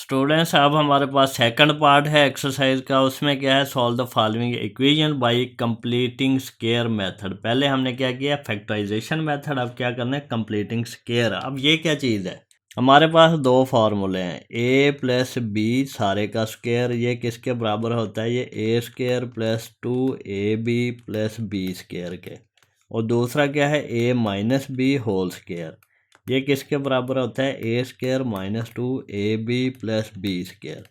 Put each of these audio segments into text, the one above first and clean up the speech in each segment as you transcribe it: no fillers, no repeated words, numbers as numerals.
Students अब हमारे पास second part है एक्सरसाइज का। उसमें क्या है, solve the following equation by completing square method. पहले हमने क्या किया, फैक्टराइजेशन मेथड। अब क्या करना है, कंप्लीटिंग स्क्वायर। अब ये क्या चीज़ है, हमारे पास दो फार्मूले हैं, a प्लस बी सारे का स्क्वायर, ये किसके बराबर होता है, ये A square plus 2ab plus B square के। और दूसरा क्या है, a minus B whole square, ये किसके बराबर होता है, A square minus 2ab plus B square.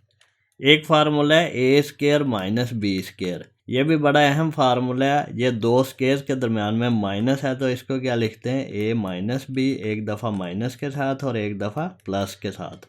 एक फार्मूला है A square minus B square, ये भी बड़ा अहम फार्मूला है। ये दो स्क्वायर्स के दरमियान में माइनस है तो इसको क्या लिखते हैं, ए माइनस बी, एक दफ़ा माइनस के साथ और एक दफ़ा प्लस के साथ।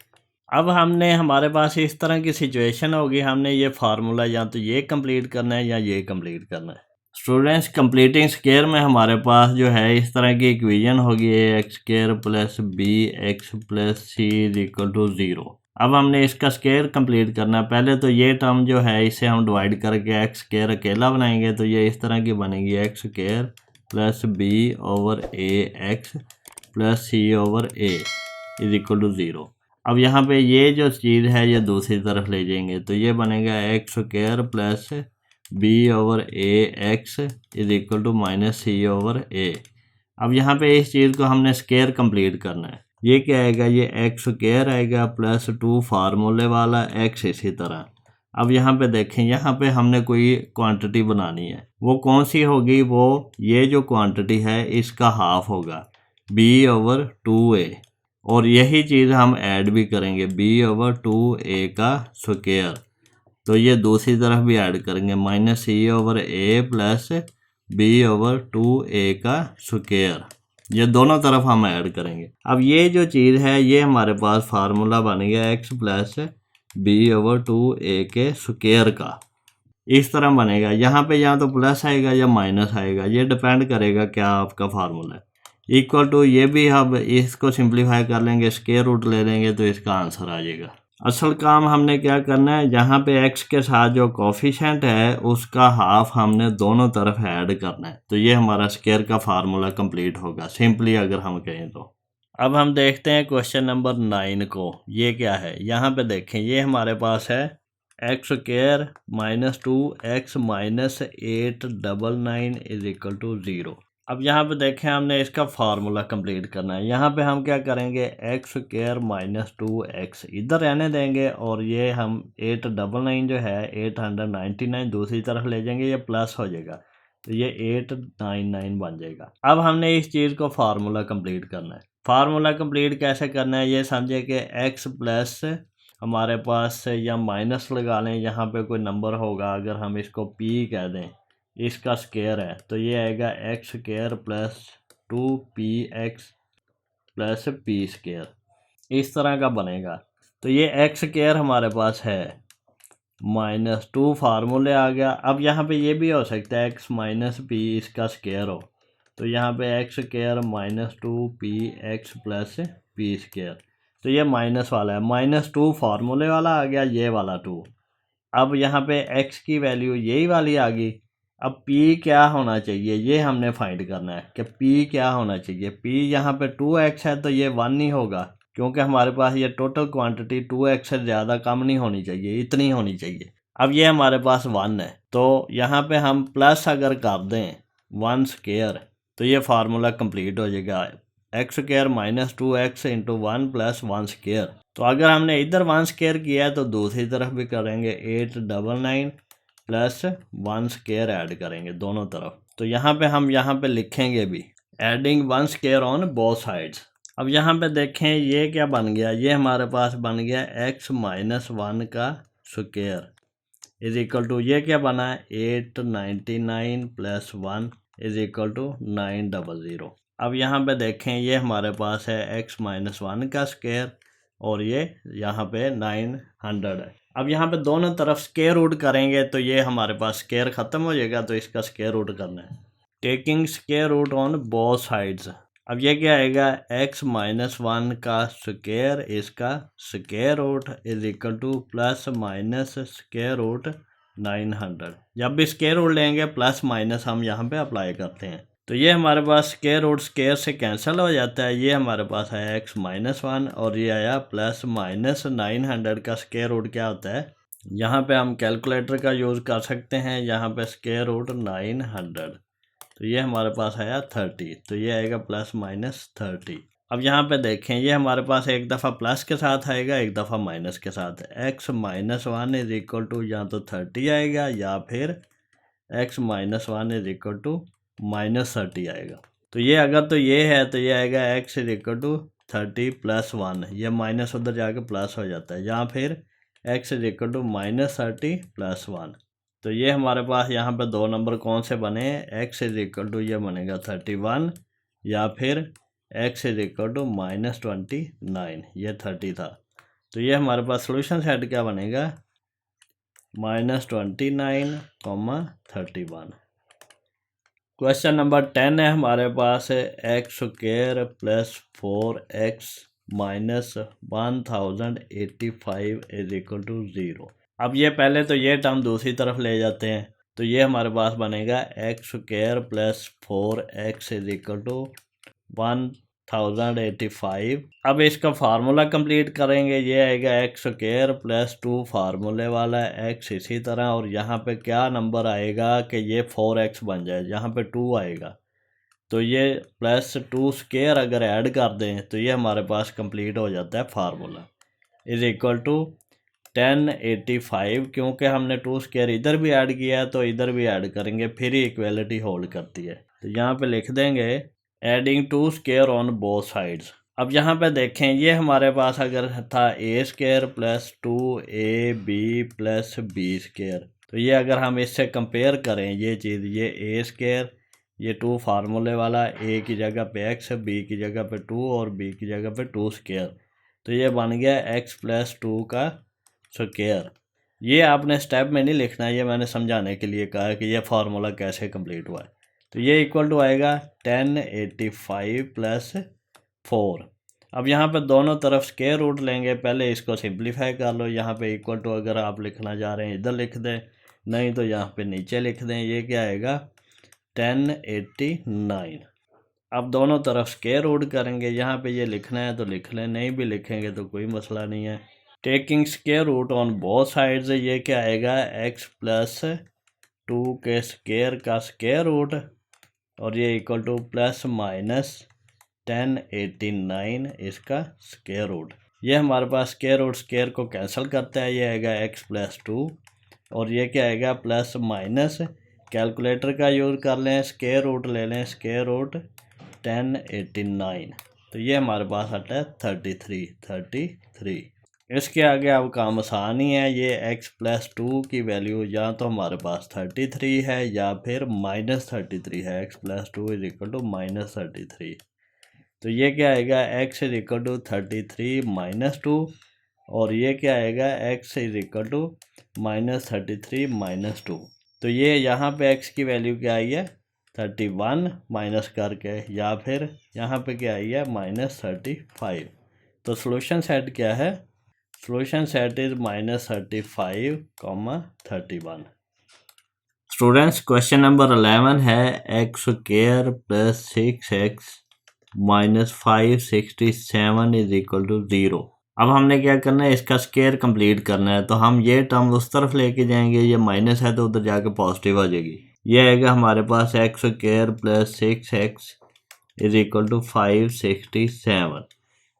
अब हमने हमारे पास इस तरह की सिचुएशन होगी, हमने ये फार्मूला या तो ये कंप्लीट करना है या ये कंप्लीट करना है। स्टूडेंट्स कंप्लीटिंग स्क्वायर में हमारे पास जो है इस तरह की इक्वेशन होगी, A X square plus B X plus C is equal to 0। अब हमने इसका स्क्वायर कंप्लीट करना है। पहले तो ये टर्म जो है इसे हम डिवाइड करके एक्स स्क्वायर अकेला बनाएंगे तो ये इस तरह की बनेगी, x square plus B over A x plus C over A is equal to 0। अब यहाँ पे ये जो चीज़ है ये दूसरी तरफ ले जाएंगे तो ये बनेगा x square plus B over A X is equal to minus C over A. अब यहाँ पे इस चीज़ को हमने स्क्वायर कंप्लीट करना है। ये क्या आएगा, ये एक्स स्क्वायर आएगा प्लस 2 फार्मूले वाला एक्स इसी तरह। अब यहाँ पे देखें, यहाँ पे हमने कोई क्वांटिटी बनानी है, वो कौन सी होगी, वो ये जो क्वांटिटी है इसका हाफ होगा b ओवर 2a, और यही चीज़ हम ऐड भी करेंगे b ओवर 2a का स्क्वायर, तो ये दूसरी तरफ भी ऐड करेंगे माइनस सी ओवर ए प्लस बी ओवर 2a का स्क्वायर, ये दोनों तरफ हम ऐड करेंगे। अब ये जो चीज़ है ये हमारे पास फार्मूला बन गया x plus B over 2a के स्क्वायर का, इस तरह बनेगा। यहाँ पे या तो प्लस आएगा या माइनस आएगा, ये डिपेंड करेगा क्या आपका फार्मूला है। इक्वल टू, ये भी हम इसको सिंप्लीफाई कर लेंगे, स्क्वायर रूट ले लेंगे तो इसका आंसर आ जाएगा। असल काम हमने क्या करना है, जहाँ पे x के साथ जो कोफिशेंट है उसका हाफ हमने दोनों तरफ ऐड करना है, तो ये हमारा स्क्वायर का फार्मूला कंप्लीट होगा सिंपली अगर हम कहें तो। अब हम देखते हैं क्वेश्चन नंबर 9 को। ये क्या है, यहाँ पे देखें, ये हमारे पास है x square minus 2x minus 899 is equal to 0। अब यहाँ पे देखें हमने इसका फार्मूला कंप्लीट करना है। यहाँ पे हम क्या करेंगे, एक्स स्क्वायर माइनस 2x इधर रहने देंगे और ये हम 899 जो है 899 दूसरी तरफ ले जाएंगे, ये प्लस हो जाएगा तो ये 899 बन जाएगा। अब हमने इस चीज़ को फार्मूला कंप्लीट करना है। फार्मूला कंप्लीट कैसे करना है, ये समझे कि x प्लस हमारे पास या माइनस लगा लें, यहाँ पे कोई नंबर होगा, अगर हम इसको p कह दें, इसका स्क्वायर है तो ये आएगा x square plus 2px plus p square, इस तरह का बनेगा। तो ये एक्स स्क्वायर हमारे पास है माइनस 2 फार्मूले आ गया। अब यहाँ पे ये भी हो सकता है एक्स माइनस p इसका स्क्वायर हो, तो यहाँ पे x square minus 2px plus p square, तो ये माइनस वाला है, माइनस 2 फार्मूले वाला आ गया, ये वाला 2। अब यहाँ पे x की वैल्यू यही वाली आ गई। अब p क्या होना चाहिए ये हमने फाइंड करना है कि p क्या होना चाहिए। p यहाँ पे 2x है तो ये 1 ही होगा, क्योंकि हमारे पास ये टोटल क्वांटिटी 2x से ज़्यादा कम नहीं होनी चाहिए, इतनी होनी चाहिए। अब ये हमारे पास 1 है तो यहाँ पे हम प्लस अगर कर दें 1 स्क्वायर तो ये फार्मूला कंप्लीट हो जाएगा, x square minus 2x into 1 plus 1 square. तो अगर हमने इधर 1 स्क्वायर किया है तो दूसरी तरफ भी करेंगे 899 प्लस 1 स्क्वायर ऐड करेंगे दोनों तरफ। तो यहाँ पे हम यहाँ पे लिखेंगे भी adding 1 square on both sides. अब यहाँ पे देखें ये क्या बन गया, ये हमारे पास बन गया x माइनस 1 का स्क्वायर इज इक्वल टू, ये क्या बना है 899 प्लस 1 इज इक्वल टू 900। अब यहाँ पे देखें ये हमारे पास है x माइनस 1 का स्क्वायर और ये यहाँ पे 900 है। अब यहाँ पे दोनों तरफ स्क्वायर रूट करेंगे तो ये हमारे पास स्क्वायर ख़त्म हो जाएगा, तो इसका स्क्वायर रूट करना है, taking square root on both sides. अब ये क्या आएगा, x माइनस 1 का स्क्वायर इसका square root is equal to plus minus square root 900। जब भी स्क्वायर रूट लेंगे प्लस माइनस हम यहाँ पे अप्लाई करते हैं। तो ये हमारे पास स्क्वायर रूट स्क्वायर से कैंसिल हो जाता है। ये हमारे पास आया x-1 और ये आया +-900 का स्क्वायर रूट क्या होता है। यहाँ पे हम कैलकुलेटर का यूज़ कर सकते हैं। यहाँ पे स्क्वायर रूट 900, तो ये हमारे पास आया 30, तो ये आएगा +-30। अब यहाँ पे देखें, ये हमारे पास एक दफ़ा प्लस के साथ आएगा, एक दफ़ा माइनस के साथ। x-1 इज इक्वल टू या तो 30 आएगा या फिर x-1 इज इक्वल टू -30 आएगा। तो ये अगर तो ये है तो ये आएगा x इज इक्वल टू 30 + 1, ये माइनस उधर जाके प्लस हो जाता है, या फिर x इज इक्वल टू -30 + 1। तो ये हमारे पास यहाँ पे दो नंबर कौन से बने, x इज इक्वल टू ये बनेगा 31 या फिर x इज इक्वल टू -29, ये 30 था। तो ये हमारे पास सोल्यूशन सेट क्या बनेगा, -29, 31। क्वेश्चन नंबर 10 है हमारे पास, x² + 4x - 1085 is equal to 0। अब ये पहले तो ये टर्म दूसरी तरफ ले जाते हैं, तो ये हमारे पास बनेगा x² + 4x is equal to 1085। अब इसका फार्मूला कंप्लीट करेंगे, ये आएगा x² + 2 फार्मूले वाला x इसी तरह, और यहाँ पे क्या नंबर आएगा कि ये 4x बन जाए, यहाँ पे 2 आएगा, तो ये +2² अगर ऐड कर दें तो ये हमारे पास कंप्लीट हो जाता है फार्मूला, इज इक्वल टू 1085। क्योंकि हमने 2² इधर भी ऐड किया है तो इधर भी ऐड करेंगे, फिर ही इक्वलिटी होल्ड करती है। तो यहाँ पे लिख देंगे एडिंग 2² ऑन बोथ साइड्स। अब यहाँ पे देखें, ये हमारे पास अगर था a² + 2ab + b², तो ये अगर हम इससे कंपेयर करें ये चीज़, ये a², ये 2 फार्मूले वाला, a की जगह पे x, b की जगह पे 2 और b की जगह पे 2², तो ये बन गया x + 2 का स्क्वायर। ये आपने स्टेप में नहीं लिखना है, ये मैंने समझाने के लिए कहा है कि ये फार्मूला कैसे कंप्लीट हुआ है। तो ये इक्वल टू आएगा 1085 + 4। अब यहाँ पे दोनों तरफ स्क्वायर रूट लेंगे, पहले इसको सिंप्लीफाई कर लो। यहाँ पे इक्वल टू अगर आप लिखना चाह रहे हैं इधर लिख दें, नहीं तो यहाँ पे नीचे लिख दें। ये क्या आएगा 1089। अब दोनों तरफ स्क्वायर रूट करेंगे, यहाँ पे ये लिखना है तो लिख लें, नहीं भी लिखेंगे तो कोई मसला नहीं है। Taking square root on both sides, ये क्या आएगा x + 2 के स्क्वायर का स्क्वायर रूट, और ये इक्वल टू +-1089 इसका स्क्वायर रूट। ये हमारे पास स्क्वायर रूट स्क्वायर को कैंसिल करता है, ये आएगा x + 2, और ये क्या आएगा प्लस कैलकुलेटर का यूज़ कर लें, स्क्वायर रूट ले लें, स्क्वायर रूट 1089, तो ये हमारे पास आता है 33। इसके आगे अब काम आसान ही है, ये x + 2 की वैल्यू या तो हमारे पास 33 है या फिर -33 है। x + 2 इज इक्वल टू -33, तो ये क्या आएगा x इज इक्वल टू 33 - 2, और ये क्या आएगा x इज इक्वल टू -33 - 2। तो ये यहाँ पे x की वैल्यू क्या आई है 31 माइनस करके, या फिर यहाँ पे क्या आई है -35। तो सोल्यूशन सेट क्या है, solution set is -35, 31। Students question number 11 है x² + 6x - 567 is equal to 0। अब हमने क्या करना है, इसका स्क्वायर कंप्लीट करना है, तो हम ये टर्म उस तरफ लेके जाएंगे, ये माइनस है तो उधर जाके पॉजिटिव आ जाएगी। ये आएगा हमारे पास x² + 6x is equal to 567।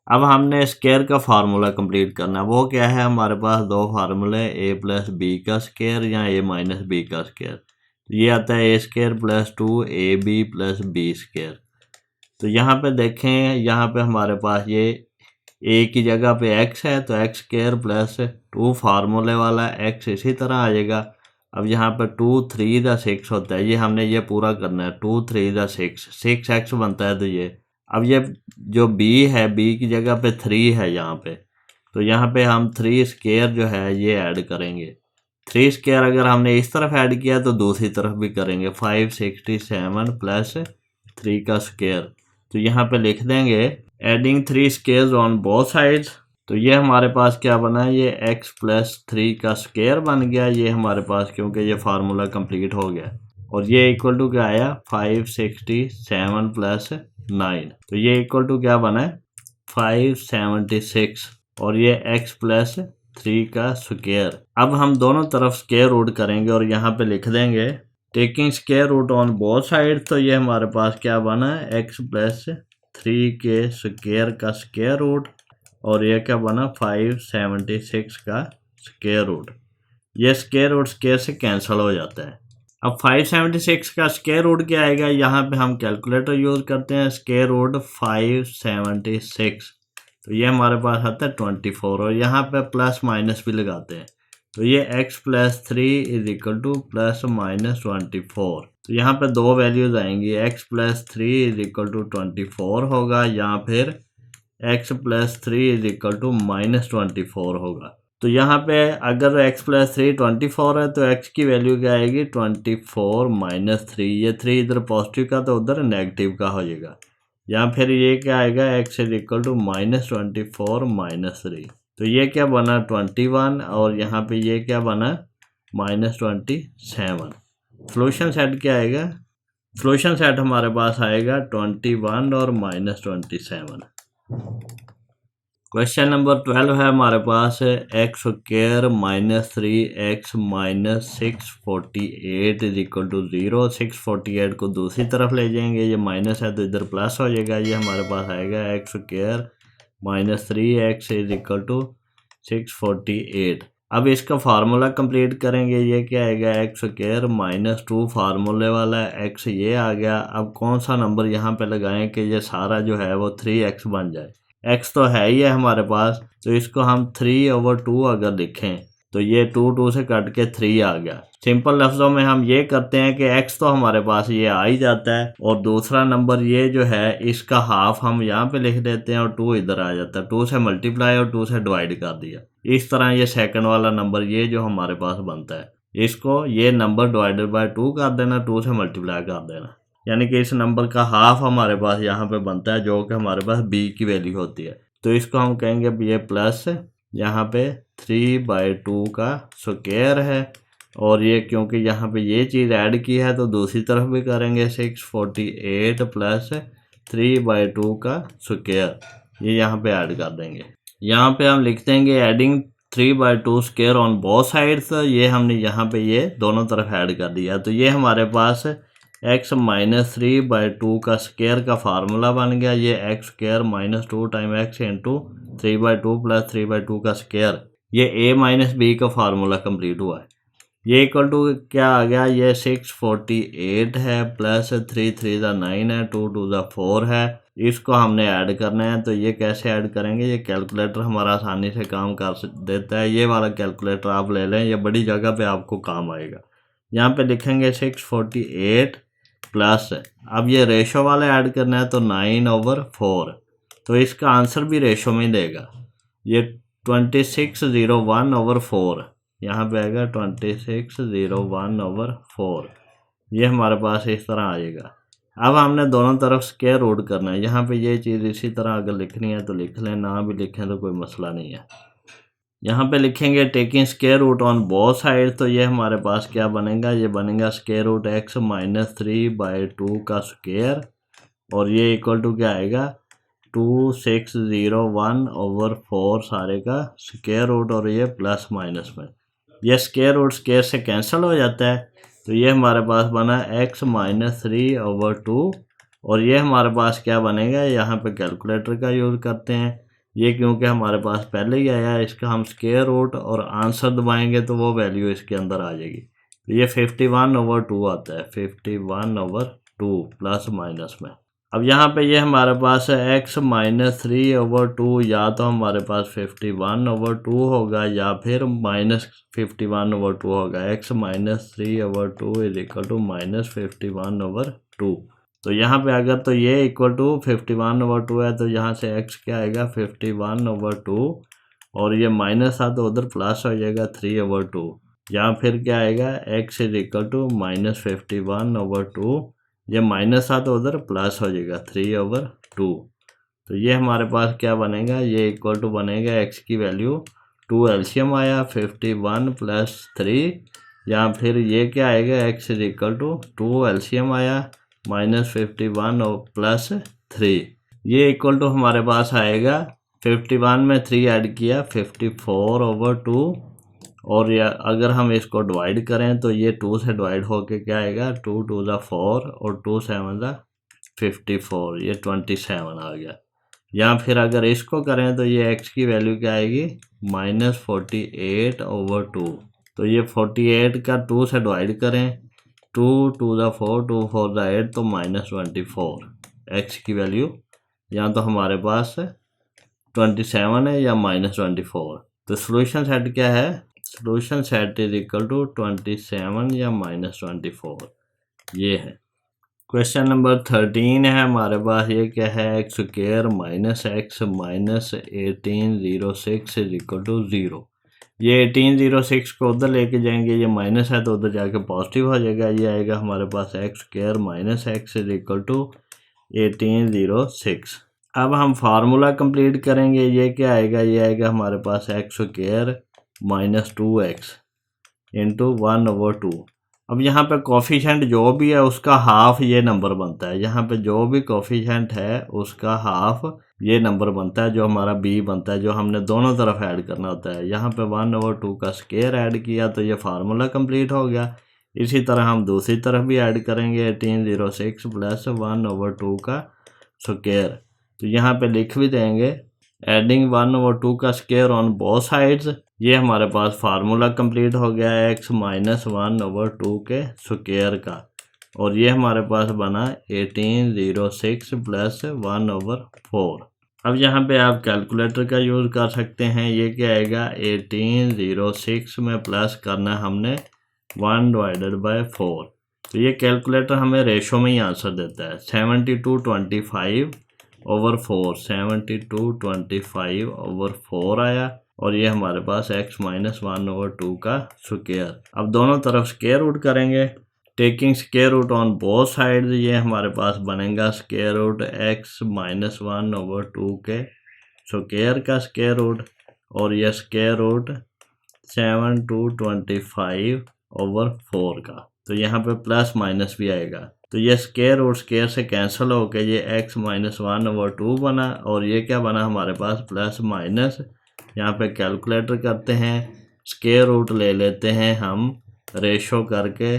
अब हमने स्क्वायर का फार्मूला कंप्लीट करना है, वो क्या है, हमारे पास दो फार्मूले a + b का स्क्वायर या a - b का स्क्वायर। तो ये आता है a² + 2ab + b²। तो यहाँ पे देखें, यहाँ पे हमारे पास ये a की जगह पे x है, तो x² + 2 फार्मूले वाला x इसी तरह आ जाएगा। अब यहाँ पे 2 3 दा 6 होता है, ये हमने ये पूरा करना है, 2 3 दा 6x बनता है। तो ये अब ये जो b है, b की जगह पे 3 है यहाँ पे, तो यहाँ पे हम 3² जो है ये ऐड करेंगे। 3² अगर हमने इस तरफ ऐड किया तो दूसरी तरफ भी करेंगे, 567 + 3 का स्क्वायर। तो यहाँ पे लिख देंगे adding 3 squares on both sides. तो ये हमारे पास क्या बना, ये x + 3 का स्क्वायर बन गया ये हमारे पास, क्योंकि ये फार्मूला कंप्लीट हो गया। और ये इक्वल टू क्या आया 567 प्लस 9, तो ये इक्वल टू क्या बना है 576 और ये x प्लस 3 का स्क्वायर। अब हम दोनों तरफ स्क्वायर रूट करेंगे और यहाँ पे लिख देंगे taking square root on both side, तो ये हमारे पास क्या बना है x प्लस 3 के स्क्वायर का स्क्वायर रूट और ये क्या बना 576 का स्क्वायर रूट। ये स्क्वायर रूट स्क्वायर से कैंसिल हो जाता है। अब 576 का स्क्वायर रूट क्या आएगा, यहाँ पे हम कैलकुलेटर यूज़ करते हैं। स्क्वायर रूट 576, तो ये हमारे पास आता है 24 और यहाँ पे प्लस माइनस भी लगाते हैं, तो ये x plus 3 is equal to plus minus 24। तो यहाँ पे दो वैल्यूज आएंगी, x plus 3 is equal to 24 होगा या फिर x plus 3 is equal to minus 24 होगा। तो यहाँ पे अगर x प्लस 3 24 है तो x की वैल्यू क्या आएगी 24 माइनस 3, ये 3 इधर पॉजिटिव का तो उधर नेगेटिव का हो जाएगा, या फिर ये क्या आएगा x is equal to minus 24 minus 3, तो ये क्या बना 21 और यहाँ पे ये क्या बना माइनस 27। सोल्यूशन सेट क्या आएगा, सोल्यूशन सेट हमारे पास आएगा 21 और माइनस 27। क्वेश्चन नंबर 12 है हमारे पास X square minus 3x minus 648 is equal to 0। 648 को दूसरी तरफ ले जाएंगे, ये माइनस है तो इधर प्लस हो जाएगा, ये हमारे पास आएगा x square minus 3x is equal to 648। अब इसका फार्मूला कंप्लीट करेंगे, ये क्या आएगा एक्स स्क्वायर माइनस 2 फार्मूले वाला है, x ये आ गया। अब कौन सा नंबर यहाँ पे लगाएं कि ये सारा जो है वो 3x बन जाए, x तो है ही है हमारे पास, तो इसको हम 3/2 अगर लिखें तो ये 2 से कट के 3 आ गया। सिंपल लफ्ज़ों में हम ये करते हैं कि x तो हमारे पास ये आ ही जाता है और दूसरा नंबर ये जो है इसका हाफ हम यहाँ पे लिख देते हैं और 2 इधर आ जाता है, 2 से मल्टीप्लाई और 2 से डिवाइड कर दिया। इस तरह ये सेकंड वाला नंबर ये जो हमारे पास बनता है, इसको ये नंबर डिवाइडेड बाय 2 कर देना, 2 से मल्टीप्लाई कर देना, यानी कि इस नंबर का हाफ हमारे पास यहाँ पे बनता है जो कि हमारे पास b की वैल्यू होती है। तो इसको हम कहेंगे ये प्लस यहाँ पे 3/2 का स्क्वायर है और ये क्योंकि यहाँ पे ये चीज़ ऐड की है तो दूसरी तरफ भी करेंगे 648 प्लस 3/2 का स्क्वायर, ये यहाँ पे ऐड कर देंगे। यहाँ पे हम लिख देंगे adding 3/2 square on both sides, ये हमने यहाँ पे ये दोनों तरफ ऐड कर दिया, तो ये हमारे पास x माइनस 3/2 का स्क्वायर का फार्मूला बन गया। ये x square minus 2 time x into 3/2 plus 3/2 का स्क्वायर, ये a माइनस b का फार्मूला कंप्लीट हुआ है। ये इक्वल टू क्या आ गया, ये 648 है प्लस 3 3 9 है, 2 2 4 है, इसको हमने ऐड करना है। तो ये कैसे ऐड करेंगे, ये कैलकुलेटर हमारा आसानी से काम कर देता है, ये वाला कैलकुलेटर आप ले लें, ये बड़ी जगह पे आपको काम आएगा। यहाँ पे लिखेंगे 648 प्लस, अब ये रेशो वाला ऐड करना है तो 9/4, तो इसका आंसर भी रेशो में देगा, ये 2601/4, यहाँ पे आएगा 2601/4, ये हमारे पास इस तरह आएगा। अब हमने दोनों तरफ स्क्वायर रूट करना है, यहाँ पे ये चीज़ इसी तरह अगर लिखनी है तो लिख लें, ना भी लिखें तो कोई मसला नहीं है। यहाँ पे लिखेंगे taking square root on both side, तो ये हमारे पास क्या बनेगा, ये बनेगा स्क्वायर रूट x माइनस 3/2 का स्क्वायर और ये इक्वल टू क्या आएगा 2601/4 सारे का स्क्वायर रूट और ये प्लस माइनस में ये स्क्वायर रूट स्क्वायर से कैंसिल हो जाता है, तो ये हमारे पास बना x माइनस 3/2 और ये हमारे पास क्या बनेगा, यहाँ पे कैलकुलेटर का यूज़ करते हैं, ये क्योंकि हमारे पास पहले ही आया है, इसका हम स्क्वायर रूट और आंसर दबाएंगे तो वो वैल्यू इसके अंदर आ जाएगी, तो ये 51/2 आता है, 51/2 प्लस माइनस में। अब यहाँ पे ये हमारे पास है x माइनस 3/2, या तो हमारे पास 51/2 होगा या फिर माइनस 51/2 होगा, x minus 3/2 is equal to minus 51/2। तो यहाँ पे अगर तो ये इक्वल टू 51/2 है तो यहाँ से x क्या आएगा 51/2 और ये माइनस था तो उधर प्लस हो जाएगा 3/2, या फिर क्या आएगा x is equal to minus 51/2, ये माइनस था तो उधर प्लस हो जाएगा 3/2। तो ये हमारे पास क्या बनेगा, ये इक्वल टू बनेगा x की वैल्यू 2 एलसीएम आया 51 प्लस 3 या फिर ये क्या आएगा x is equal to 2 LCM आया -51 और +3, ये इक्वल टू हमारे पास आएगा 51 में 3 ऐड किया 54/2, और या अगर हम इसको डिवाइड करें तो ये 2 से डिवाइड होके क्या आएगा 2 2 ज़ा 4 और 2 7 ज़ा 54, ये 27 आ गया। या फिर अगर इसको करें तो ये x की वैल्यू क्या आएगी -48/2, तो ये 48 का 2 से डिवाइड करें 2 2 ज़ा 4 2 4 ज़ा 8, तो -24 x की वैल्यू या तो हमारे पास 27 है या -24। तो सोल्यूशन सेट क्या है, solution set is equal to 27 या -24, ये है। क्वेश्चन नंबर 13 है हमारे पास, ये क्या है x square -x -1806 is equal to 0। ये 1806 को उधर लेके जाएंगे, ये माइनस है तो उधर जाके पॉजिटिव हो जाएगा, ये आएगा हमारे पास x square -x is equal to 1806। अब हम फार्मूला कंप्लीट करेंगे, ये क्या आएगा, ये आएगा हमारे पास x स्क्वायर -2x इंटू 1/2। अब यहाँ पे कोफिशेंट जो भी है उसका हाफ ये नंबर बनता है, यहाँ पे जो भी कोफिशेंट है उसका हाफ ये नंबर बनता है, जो हमारा b बनता है, जो हमने दोनों तरफ ऐड करना होता है। यहाँ पे 1/2 का स्क्वायर ऐड किया तो ये फार्मूला कंप्लीट हो गया। इसी तरह हम दूसरी तरफ भी ऐड करेंगे 1806 प्लस 1/2 का स्क्वायर, तो यहाँ पे लिख भी देंगे एडिंग 1/2 का स्क्वायर ऑन बोथ साइड्स। ये हमारे पास फार्मूला कंप्लीट हो गया है x -1/2 के स्क्वायर का, और ये हमारे पास बना 1806 प्लस 1/4। अब यहाँ पे आप कैलकुलेटर का यूज़ कर सकते हैं, ये क्या आएगा 1806 में प्लस करना हमने 1/4, तो ये कैलकुलेटर हमें रेशो में ही आंसर देता है 72/25/4, 72/25/4 आया, और ये हमारे पास x -1/2 का स्क्वायर। अब दोनों तरफ स्क्वायर रूट करेंगे, taking square root on both sides, ये हमारे पास बनेगा स्क्वायर रूट x -1/2 के स्क्वायर का स्क्वायर रूट, और यह स्क्वायर रूट 72/25/4 का, तो यहाँ पे प्लस माइनस भी आएगा, तो ये स्क्वायर रूट स्क्वायर से कैंसिल होकर ये x -1/2 बना, और ये क्या बना हमारे पास प्लस माइनस। यहाँ पे कैलकुलेटर करते हैं, स्क्वायर रूट ले लेते हैं हम रेशो करके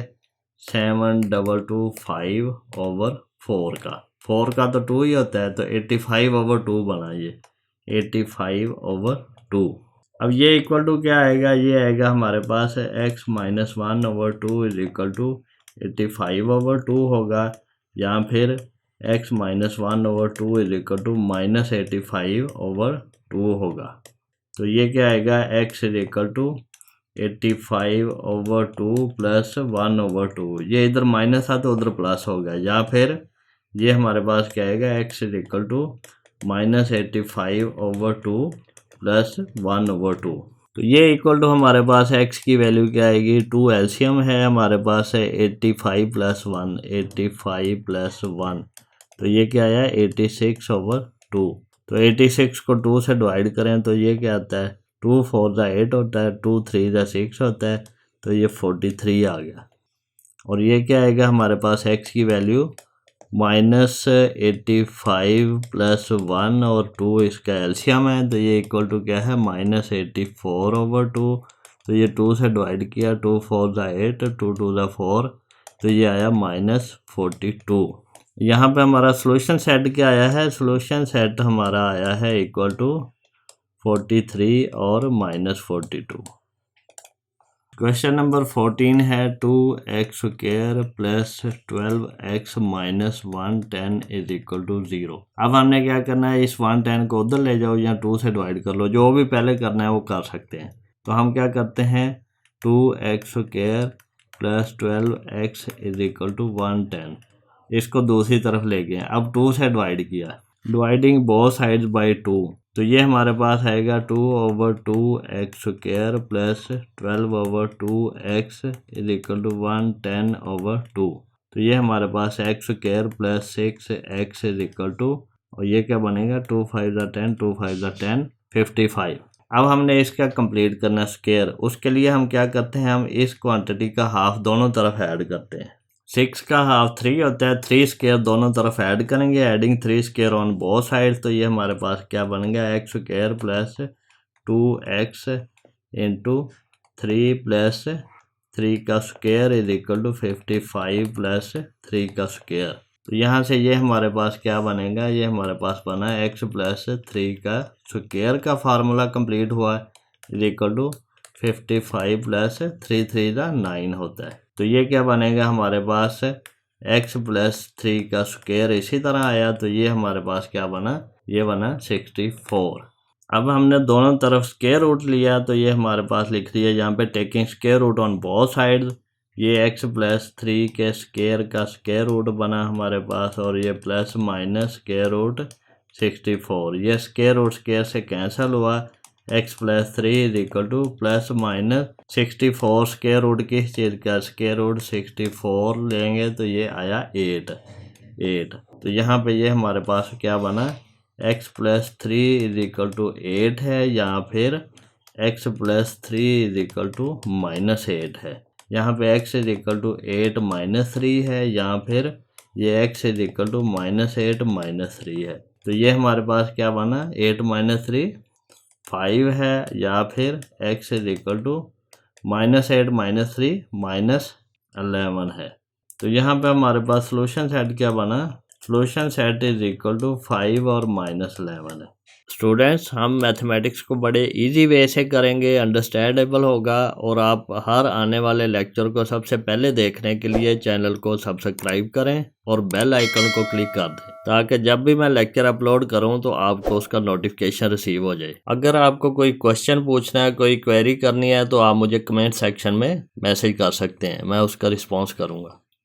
7225/4 का, 4 का तो 2 ही होता है, तो 85/2 बना ये 85/2। अब ये इक्वल टू क्या आएगा, ये आएगा हमारे पास x -1/2 इज इक्वल टू 85/2 होगा, या फिर x -1/2 इज इक्वल टू -85/2 होगा। तो ये क्या आएगा x is equal to 85/2 plus 1/2, ये इधर माइनस था तो उधर प्लस होगा, या फिर ये हमारे पास क्या आएगा x is equal to -85/2 plus 1/2। तो ये इक्वल टू हमारे पास x की वैल्यू क्या आएगी, 2 एलसीएम है हमारे पास है 85 प्लस 1, 85 प्लस 1, तो ये क्या आया 86/2। तो 86 को 2 से डिवाइड करें तो ये क्या आता है 2 4 ज़ा 8 होता है, 2 3 ज़ा 6 होता है, तो ये 43 आ गया। और ये क्या आएगा हमारे पास x की वैल्यू -85 प्लस 1 और 2 इसका एलसीएम है, तो ये इक्वल टू क्या है -84/2, तो ये 2 से डिवाइड किया 2 4 ज़ा 8, 2 2 ज़ा 4, तो ये आया -42। यहाँ पे हमारा सोल्यूशन सेट क्या आया है, सोल्यूशन सेट हमारा आया है इक्वल टू 43 और -42। क्वेश्चन नंबर 14 है 2x square plus 12x minus 110 is equal to 0। अब हमने क्या करना है, इस 110 को उधर ले जाओ या 2 से डिवाइड कर लो, जो भी पहले करना है वो कर सकते हैं। तो हम क्या करते हैं 2x square plus 12x is equal to 110, इसको दूसरी तरफ ले गए, अब 2 से डिवाइड किया, डिवाइडिंग बोथ साइड्स बाय 2, तो ये हमारे पास आएगा 2/2x square plus 12/2x is equal to 110/2, तो ये हमारे पास x square plus 6x is equal to, और ये क्या बनेगा 2 5 ज़ा 10, 2 5 ज़ा 10, 55। अब हमने इसका कंप्लीट करना स्क्वायर, उसके लिए हम क्या करते हैं, हम इस क्वांटिटी का हाफ दोनों तरफ ऐड करते हैं। 6 का हाफ 3 होता है, 3 स्क्वायर दोनों तरफ ऐड करेंगे, adding 3 square on both side, तो ये हमारे पास क्या बनेगा, x square plus 2x into 3 plus 3 का square is equal to 55 plus 3 का स्क्वायर। तो यहाँ से ये हमारे पास क्या बनेगा, ये हमारे पास बना x प्लस 3 का स्क्वायर का फार्मूला कंप्लीट हुआ इज इक्वल टू 55 प्लस 3 9 होता है। तो ये क्या बनेगा हमारे पास, x प्लस 3 का स्क्वायर इसी तरह आया, तो ये हमारे पास क्या बना, ये बना 64। अब हमने दोनों तरफ स्क्वायर रूट लिया, तो ये हमारे पास लिख दिया यहाँ पे taking square root on both side, ये x प्लस 3 के स्क्वायर का स्क्वायर रूट बना हमारे पास, और ये प्लस माइनस स्क्वायर रूट 64, ये स्क्वायर रूट स्क्वायर से कैंसिल हुआ, x plus 3 is equal to plus minus 64 square root किस चीज़ का, स्क्वायर रूट 64 लेंगे तो ये आया 8। तो यहाँ पे ये हमारे पास क्या बना, x plus 3 is equal to 8 है, या फिर x plus 3 is equal to minus 8 है। यहाँ पे x is equal to 8 minus 3 है, या फिर ये x is equal to minus 8 minus 3 है। तो ये हमारे पास क्या बना, 8 माइनस 3 5 है, या फिर x is equal to minus 8 minus 3 minus 11 है। तो यहाँ पे हमारे पास सोल्यूशन सेट क्या बना, solution set is equal to 5 और माइनस 11 है। स्टूडेंट्स, हम मैथमेटिक्स को बड़े इजी वे से करेंगे, अंडरस्टैंडेबल होगा, और आप हर आने वाले लेक्चर को सबसे पहले देखने के लिए चैनल को सब्सक्राइब करें और बेल आइकन को क्लिक कर दें, ताकि जब भी मैं लेक्चर अपलोड करूं तो आपको उसका नोटिफिकेशन रिसीव हो जाए। अगर आपको कोई क्वेश्चन पूछना है, कोई क्वेरी करनी है, तो आप मुझे कमेंट सेक्शन में मैसेज कर सकते हैं, मैं उसका रिस्पॉन्स करूँगा।